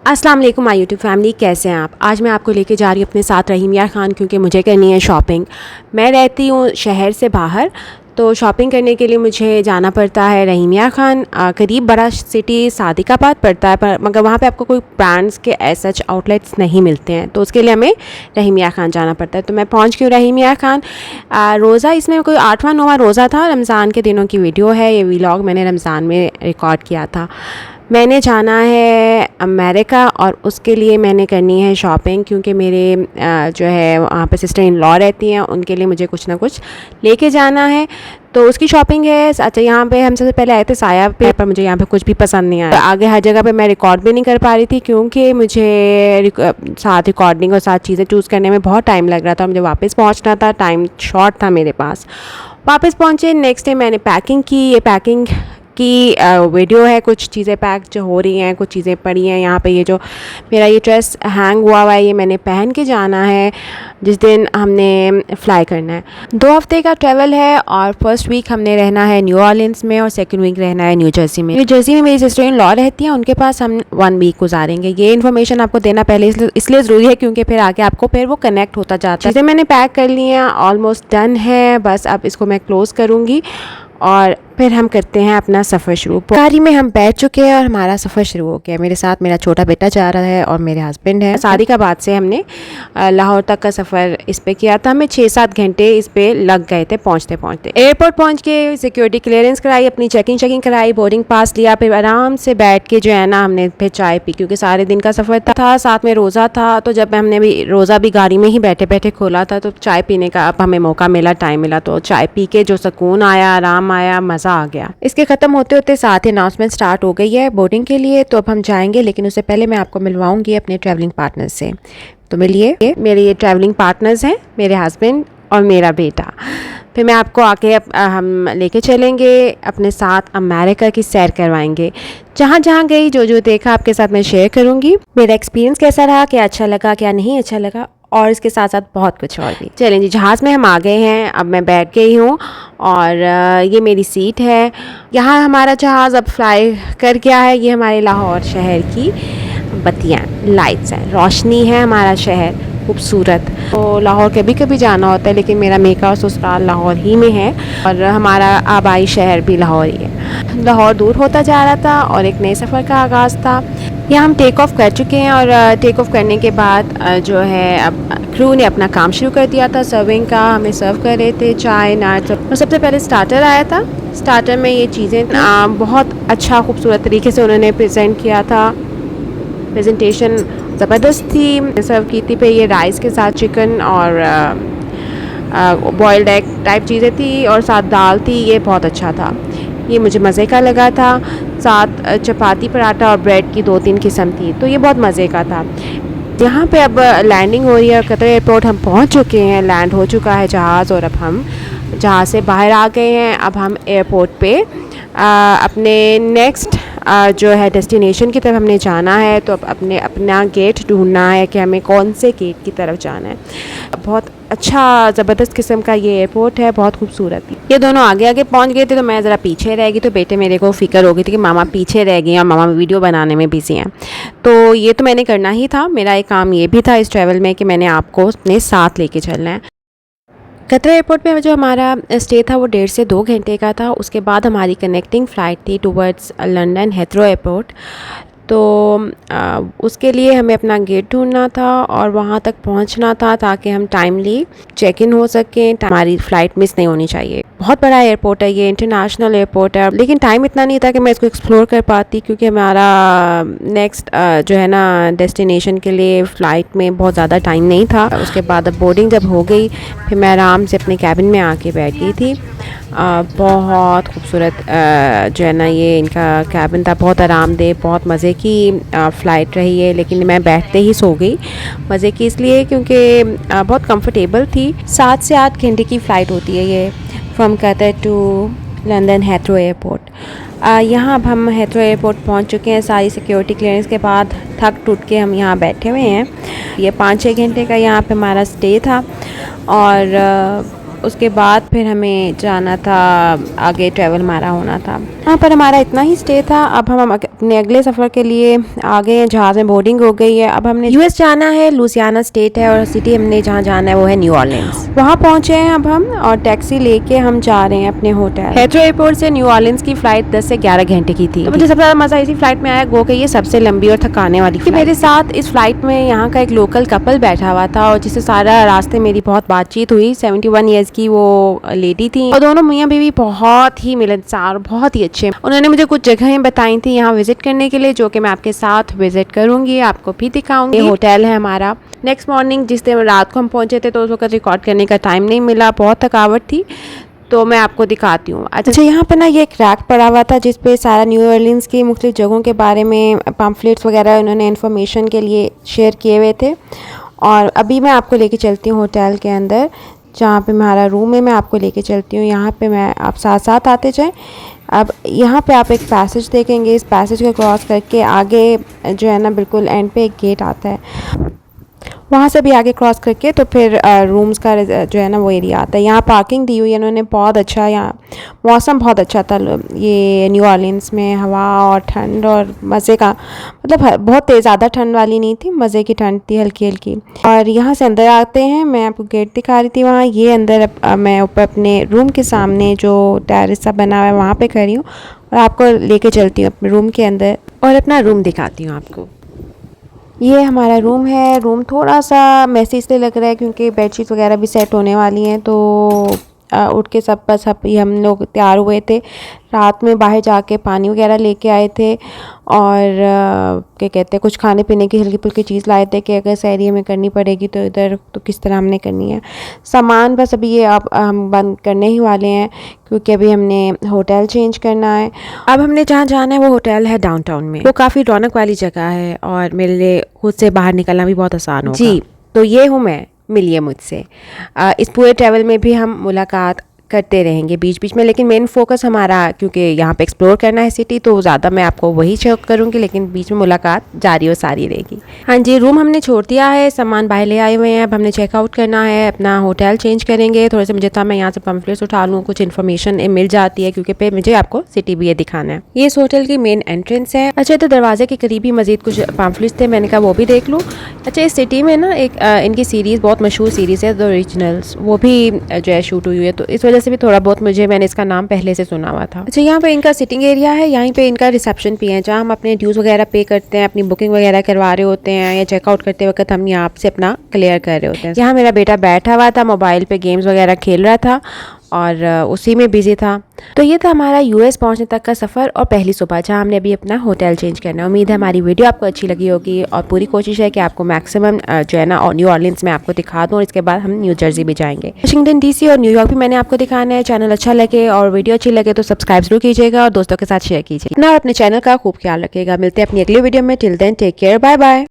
अस्सलाम वालेकुम my YouTube family, कैसे हैं आप। आज मैं आपको लेके जा रही हूँ अपने साथ रहीम यार ख़ान, क्योंकि मुझे करनी है शॉपिंग। मैं रहती हूँ शहर से बाहर, तो शॉपिंग करने के लिए मुझे जाना पड़ता है रहीम यार ख़ान। करीब बड़ा सिटी सादिकाबाद पड़ता है, पर मगर वहाँ पे आपको कोई ब्रांड्स के ऐसे सच आउटलेट्स नहीं मिलते हैं, तो उसके लिए हमें रहीम यार ख़ान जाना पड़ता है। तो मैं पहुँच गई हूँ रहीम यार ख़ान। रोज़ा इसमें कोई 8वां 9वां रोज़ा था, रमज़ान के दिनों की वीडियो है ये। व्लॉग मैंने रमज़ान में रिकॉर्ड किया था। मैंने जाना है अमेरिका और उसके लिए मैंने करनी है शॉपिंग, क्योंकि मेरे जो है वहाँ पे सिस्टर इन लॉ रहती हैं, उनके लिए मुझे कुछ ना कुछ लेके जाना है, तो उसकी शॉपिंग है। अच्छा, यहाँ पे हम सबसे पहले आए थे साया पे, पर मुझे यहाँ पे कुछ भी पसंद नहीं आया। आगे हर जगह पे मैं रिकॉर्ड भी नहीं कर पा रही थी, क्योंकि मुझे साथ रिकॉर्डिंग और साथ चीज़ें चूज़ करने में बहुत टाइम लग रहा था। मुझे वापस पहुँचना था, टाइम शॉर्ट था मेरे पास। वापस पहुँचे, नेक्स्ट डे मैंने पैकिंग की। ये पैकिंग की वीडियो है। कुछ चीज़ें पैक जो हो रही हैं, कुछ चीज़ें पड़ी हैं यहाँ पे। ये जो मेरा ये ड्रेस हैंग हुआ है, ये मैंने पहन के जाना है जिस दिन हमने फ़्लाई करना है। 2 हफ्ते का ट्रैवल है, और फर्स्ट वीक हमने रहना है न्यू ऑर्लिन्स में, और सेकंड वीक रहना है न्यू जर्सी में। न्यू जर्सी में मेरी सिस्टर इन लॉ रहती हैं, उनके पास हम 1 वीक गुजारेंगे। ये इन्फॉर्मेशन आपको देना पहले इसलिए ज़रूरी है, क्योंकि फिर आगे आपको फिर वो कनेक्ट होता जाता है। चीज़ें मैंने पैक कर ली हैं, ऑलमोस्ट डन है। बस अब इसको मैं क्लोज़ करूँगी और फिर हम करते हैं अपना सफ़र शुरू। गाड़ी में हम बैठ चुके हैं और हमारा सफ़र शुरू हो गया। मेरे साथ मेरा छोटा बेटा जा रहा है और मेरे हस्बैंड है। सादिकाबाद से हमने लाहौर तक का सफ़र इस पे किया था। हमें 6-7 घंटे इस पे लग गए थे पहुँचते पहुँचते। एयरपोर्ट पहुँच के सिक्योरिटी क्लियरेंस कराई, अपनी चेकिंग कराई, बोर्डिंग पास लिया, फिर आराम से बैठ के जो है ना हमने फिर चाय पी, क्योंकि सारे दिन का सफ़र था, साथ में रोज़ा था। तो जब हमने भी रोज़ा भी गाड़ी में ही बैठे बैठे खोला था, तो चाय पीने का अब हमें मौका मिला, टाइम मिला, तो चाय पी के जो सुकून आया, आराम आया, मज़ा आ गया। इसके ख़त्म होते होते साथ ही अनाउंसमेंट स्टार्ट हो गई है बोर्डिंग के लिए। तो अब हम जाएंगे, लेकिन उससे पहले मैं आपको मिलवाऊंगी अपने ट्रैवलिंग पार्टनर से। तो मिलिए, मेरे ये ट्रैवलिंग पार्टनर्स हैं, मेरे हस्बैंड और मेरा बेटा। फिर मैं आपको आके हम लेके चलेंगे अपने साथ, अमेरिका की सैर करवाएंगे। जहाँ जहाँ गई, जो जो देखा आपके साथ मैं शेयर करूँगी। मेरा एक्सपीरियंस कैसा रहा, क्या अच्छा लगा, क्या नहीं अच्छा लगा, और इसके साथ साथ बहुत कुछ और भी। चलें जी, जहाज़ में हम आ गए हैं। अब मैं बैठ गई हूँ और ये मेरी सीट है। यहाँ हमारा जहाज़ अब फ्लाई कर गया है। ये हमारे लाहौर शहर की बत्तियाँ, लाइट्स हैं, रोशनी है हमारा शहर खूबसूरत। तो लाहौर कभी कभी जाना होता है, लेकिन मेरा मेका और ससुराल लाहौर ही में है, और हमारा आबाई शहर भी लाहौर ही है। लाहौर दूर होता जा रहा था और एक नए सफ़र का आगाज़ था। यहाँ हम टेक ऑफ़ कर चुके हैं, और टेक ऑफ़ करने के बाद जो है अब क्रू ने अपना काम शुरू कर दिया था सर्विंग का। हमें सर्व कर रहे थे चाय नाश्ता, और सबसे पहले स्टार्टर आया था। स्टार्टर में ये चीज़ें बहुत अच्छा खूबसूरत तरीके से उन्होंने प्रेजेंट किया था। प्रेजेंटेशन ज़बरदस्त थी। सर्व की थी पे ये राइस के साथ चिकन और बॉइल्ड एग टाइप चीज़ें थी, और साथ दाल थी। ये बहुत अच्छा था, ये मुझे मज़े का लगा था। साथ चपाती, पराठा और ब्रेड की 2-3 किस्म थी, तो ये बहुत मज़े का था। यहाँ पे अब लैंडिंग हो रही है, कतर एयरपोर्ट हम पहुँच चुके हैं, लैंड हो चुका है जहाज़, और अब हम जहाज़ से बाहर आ गए हैं। अब हम एयरपोर्ट पे अपने नेक्स्ट जो है डेस्टिनेशन की तरफ हमने जाना है। तो अब अपना गेट ढूंढना है कि हमें कौन से गेट की तरफ जाना है। बहुत अच्छा ज़बरदस्त किस्म का ये एयरपोर्ट है, बहुत खूबसूरत। ये दोनों आगे आगे पहुंच गए थे, तो मैं ज़रा पीछे रह गई। तो बेटे मेरे को फ़िक्र हो गई थी कि मामा पीछे रह गई और मामा वीडियो बनाने में बिज़ी हैं। तो ये तो मैंने करना ही था, मेरा एक काम ये भी था इस ट्रैवल में कि मैंने आपको अपने साथ लेके चलना है। कतरा एयरपोर्ट में जो हमारा स्टे था वो 1.5 से 2 घंटे का था। उसके बाद हमारी कनेक्टिंग फ़्लाइट थी टूवर्ड्स लंदन हीथ्रो एयरपोर्ट। तो उसके लिए हमें अपना गेट ढूंढना था और वहाँ तक पहुँचना था, ताकि हम टाइमली चेक इन हो सकें, हमारी फ़्लाइट मिस नहीं होनी चाहिए। बहुत बड़ा एयरपोर्ट है, ये इंटरनेशनल एयरपोर्ट है, लेकिन टाइम इतना नहीं था कि मैं इसको एक्सप्लोर कर पाती, क्योंकि हमारा नेक्स्ट जो है ना डेस्टिनेशन के लिए फ़्लाइट में बहुत ज़्यादा टाइम नहीं था। उसके बाद अब बोर्डिंग जब हो गई, फिर मैं आराम से अपने कैबिन में आके बैठ गई थी। बहुत खूबसूरत जो है ना ये इनका कैबिन था, बहुत आरामदेह, बहुत मज़े की फ़्लाइट रही है। लेकिन मैं बैठते ही सो गई। मज़े की इसलिए क्योंकि बहुत कंफर्टेबल थी। 7 से 8 घंटे की फ़्लाइट होती है ये, from Qatar to London Heathrow airport. यहाँ अब हम हीथ्रो एयरपोर्ट पहुँच चुके हैं। सारी सिक्योरिटी क्लियरेंस के बाद थक टूट के हम यहाँ बैठे हुए हैं। ये 5-6 घंटे का यहाँ पे हमारा स्टे था, और उसके बाद फिर हमें जाना था, आगे ट्रैवल हमारा होना था। यहाँ पर हमारा इतना ही स्टे था। अब हम अपने अगले सफ़र के लिए आ गए हैं, जहाज़ में बोर्डिंग हो गई है। अब हमने यूएस जाना है, लुसियाना स्टेट है और सिटी हमने जहाँ जाना है वो है न्यू ऑर्लिन्स। वहाँ पहुँचे हैं अब हम और टैक्सी लेके हम जा रहे हैं अपने होटल। हेथ्रो एयरपोर्ट से न्यू ऑर्लिन्स की फ़्लाइट 10 से 11 घंटे की थी। तो मुझे सबसे ज़्यादा मज़ा इसी फ्लाइट में आया, गो कि ये सबसे लंबी और थकाने वाली फ्लाइट। मेरे साथ इस फ्लाइट में यहाँ का एक लोकल कपल बैठा हुआ था और जिससे सारा रास्ते मेरी बहुत बातचीत हुई। 71 ईयर्स की वो लेडी थी और दोनों मियाँ बीवी बहुत ही मिलनसार, बहुत ही अच्छे। उन्होंने मुझे कुछ जगहें बताई थी यहाँ विजिट करने के लिए, जो कि मैं आपके साथ विजिट करूँगी, आपको भी दिखाऊंगी। ये होटल है हमारा। नेक्स्ट मॉर्निंग जिस दिन रात को हम पहुँचे थे तो उस वक्त रिकॉर्ड करने का टाइम नहीं मिला, बहुत थकावट थी, तो मैं आपको दिखाती हूँ। अच्छा, यहाँ पे ना ये एक रैक पड़ा हुआ था जिस पे सारा न्यू ऑर्लिन्स की मुख्तलिफ जगहों के बारे में पम्फलेट्स वगैरह उन्होंने इन्फॉर्मेशन के लिए शेयर किए हुए थे। और अभी मैं आपको लेके चलती हूँ होटल के अंदर, जहाँ पे हमारा रूम है। मैं आपको लेके चलती हूँ यहाँ पे, मैं आप साथ साथ आते जाएं। अब यहाँ पे आप एक पैसेज देखेंगे, इस पैसेज को क्रॉस करके आगे जो है ना बिल्कुल एंड पे एक गेट आता है, वहाँ से भी आगे क्रॉस करके तो फिर रूम्स का जो है ना वो एरिया आता है। यहाँ पार्किंग दी हुई है उन्होंने, बहुत अच्छा। यहाँ मौसम बहुत अच्छा था ये न्यू ऑर्लिन्स में, हवा और ठंड और मज़े का, मतलब बहुत तेज़ ज़्यादा ठंड वाली नहीं थी, मज़े की ठंड थी, हल्की हल्की। और यहाँ से अंदर आते हैं, मैं आपको गेट दिखा रही थी वहाँ। ये अंदर मैं ऊपर अपने रूम के सामने जो टेरेस सा बना हुआ है वहाँ पर खड़ी हूँ और आपको लेके चलती हूँ अपने रूम के अंदर और अपना रूम दिखाती हूँ आपको। ये हमारा रूम है। रूम थोड़ा सा मैसी इसलिए लग रहा है क्योंकि बेडशीट वगैरह भी सेट होने वाली हैं, तो उठ के सब बस हम लोग तैयार हुए थे। रात में बाहर जाके पानी वगैरह लेके आए थे और क्या कहते हैं, कुछ खाने पीने की हल्की फुल्की चीज़ लाए थे कि अगर सैरी हमें करनी पड़ेगी तो इधर तो किस तरह हमने करनी है। सामान बस अभी ये अब हम बंद करने ही वाले हैं क्योंकि अभी हमने होटल चेंज करना है। अब हमने जहाँ जाना है वो होटल है डाउनटाउन में, वो काफ़ी रौनक वाली जगह है और मेरे लिए खुद से बाहर निकलना भी बहुत आसान होगा। जी, तो ये हूँ मैं, मिलिए मुझसे। इस पूरे ट्रैवल में भी हम मुलाकात करते रहेंगे बीच बीच में, लेकिन मेन फोकस हमारा क्योंकि यहाँ पे एक्सप्लोर करना है सिटी, तो ज़्यादा मैं आपको वही शो करूँगी, लेकिन बीच में मुलाकात जारी और सारी रहेगी। हाँ जी, रूम हमने छोड़ दिया है, सामान बाहर ले आए हुए हैं। अब हमने चेकआउट करना है, अपना होटल चेंज करेंगे। थोड़े से मुझे था मैं यहाँ से पम्फलेट्स उठा लूँ, कुछ इन्फॉर्मेशन मिल जाती है क्योंकि पे मुझे आपको सिटी भी ये दिखाना है। ये इस होटल की मेन एंट्रेंस है। अच्छा, तो दरवाजे के करीब ही मजीद कुछ पम्फलेट्स थे, मैंने कहा वो भी देख लूँ। अच्छा, इस सिटी में ना एक इनकी सीरीज़, बहुत मशहूर सीरीज़ है द ओरिजिनल्स, वो भी जो है शूट हुई है, तो इस वजह से भी थोड़ा बहुत मैंने इसका नाम पहले से सुना हुआ था। अच्छा, यहाँ पे इनका सिटिंग एरिया है, यहाँ पे इनका रिसेप्शन भी है जहाँ हम अपने ड्यूज़ वगैरह पे करते हैं, अपनी बुकिंग वगैरह करवा रहे होते हैं या चेकआउट करते वक्त हम यहाँ से अपना क्लियर कर रहे होते हैं। यहाँ मेरा बेटा बैठा हुआ था, मोबाइल पे गेम्स वगैरह खेल रहा था और उसी में बिजी था। तो ये था हमारा यूएस पहुंचने तक का सफ़र और पहली सुबह जहां हमने अभी अपना होटल चेंज करना है। उम्मीद है हमारी वीडियो आपको अच्छी लगी होगी और पूरी कोशिश है कि आपको मैक्सिमम जो है ना न्यू ऑर्लिन्स में आपको दिखा दूँ और इसके बाद हम न्यू जर्सी भी जाएंगे। वाशिंगटन डीसी और न्यूयॉर्क भी मैंने आपको दिखाना है। चैनल अच्छा लगे और वीडियो अच्छी लगे तो सब्सक्राइब जरूर कीजिएगा और दोस्तों के साथ शेयर कीजिएगा। अपने चैनल का खूब ख्याल रखिएगा। मिलते हैं अपनी अगली वीडियो में। Till then take care, bye bye.